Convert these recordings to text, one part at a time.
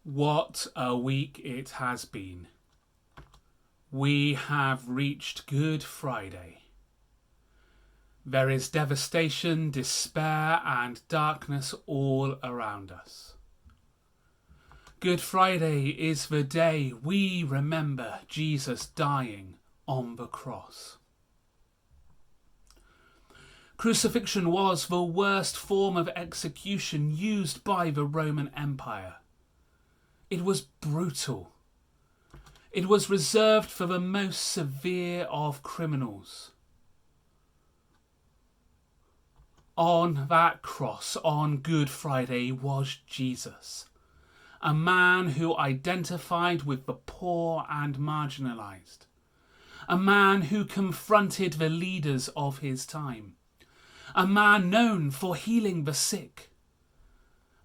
What a week it has been. We have reached Good Friday. There is devastation, despair, and darkness all around us. Good Friday is the day we remember Jesus dying on the cross. Crucifixion was the worst form of execution used by the Roman Empire. It was brutal. It was reserved for the most severe of criminals. On that cross on Good Friday was Jesus, a man who identified with the poor and marginalised, a man who confronted the leaders of his time, a man known for healing the sick,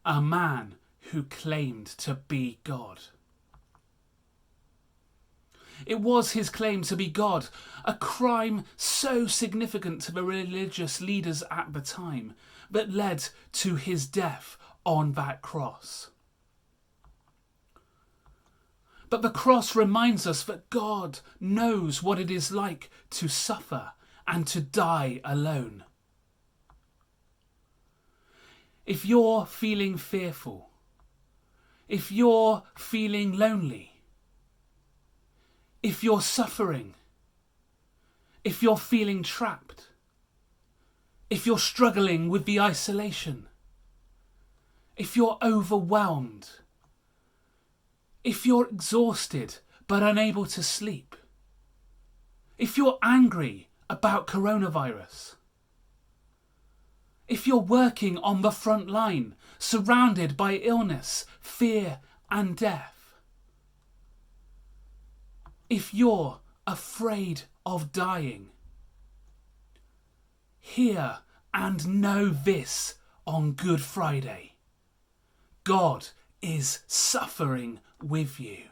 a man who claimed to be God. It was his claim to be God, a crime so significant to the religious leaders at the time, that led to his death on that cross. But the cross reminds us that God knows what it is like to suffer and to die alone. If you're feeling fearful, if you're feeling lonely, if you're suffering, if you're feeling trapped, if you're struggling with the isolation, if you're overwhelmed, if you're exhausted but unable to sleep, if you're angry about coronavirus, if you're working on the front line, surrounded by illness, fear and death, if you're afraid of dying, hear and know this on Good Friday. God is suffering with you.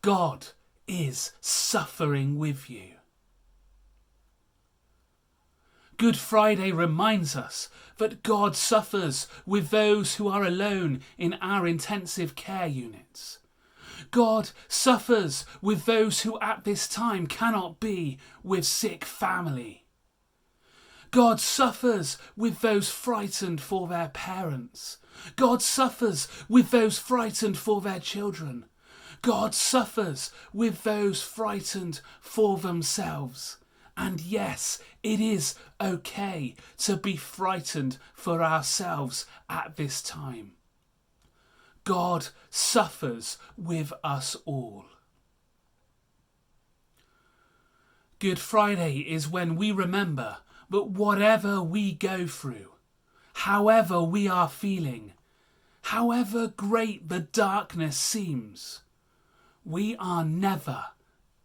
God is suffering with you. Good Friday reminds us that God suffers with those who are alone in our intensive care units. God suffers with those who at this time cannot be with sick family. God suffers with those frightened for their parents. God suffers with those frightened for their children. God suffers with those frightened for themselves. And yes, it is okay to be frightened for ourselves at this time. God suffers with us all. Good Friday is when we remember that whatever we go through, however we are feeling, however great the darkness seems, we are never,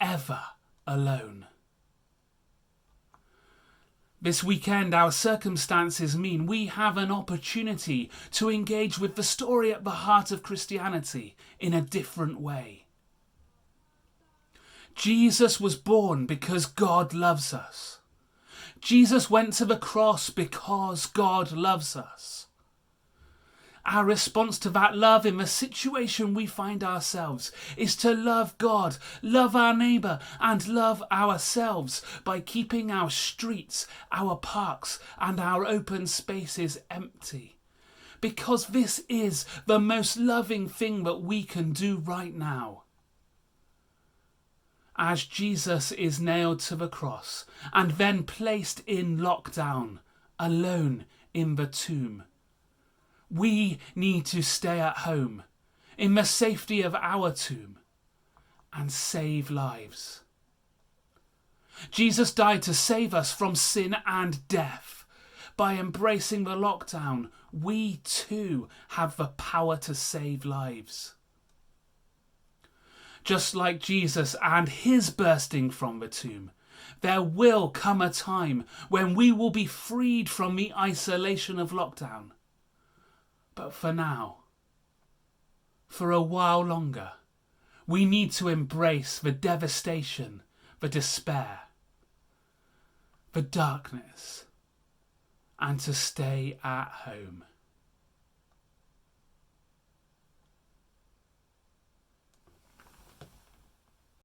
ever alone. This weekend, our circumstances mean we have an opportunity to engage with the story at the heart of Christianity in a different way. Jesus was born because God loves us. Jesus went to the cross because God loves us. Our response to that love in the situation we find ourselves is to love God, love our neighbour and love ourselves by keeping our streets, our parks and our open spaces empty. Because this is the most loving thing that we can do right now. As Jesus is nailed to the cross and then placed in lockdown, alone in the tomb, we need to stay at home, in the safety of our tomb, and save lives. Jesus died to save us from sin and death. By embracing the lockdown, we too have the power to save lives. Just like Jesus and his bursting from the tomb, there will come a time when we will be freed from the isolation of lockdown. But for now, for a while longer, we need to embrace the devastation, the despair, the darkness, and to stay at home.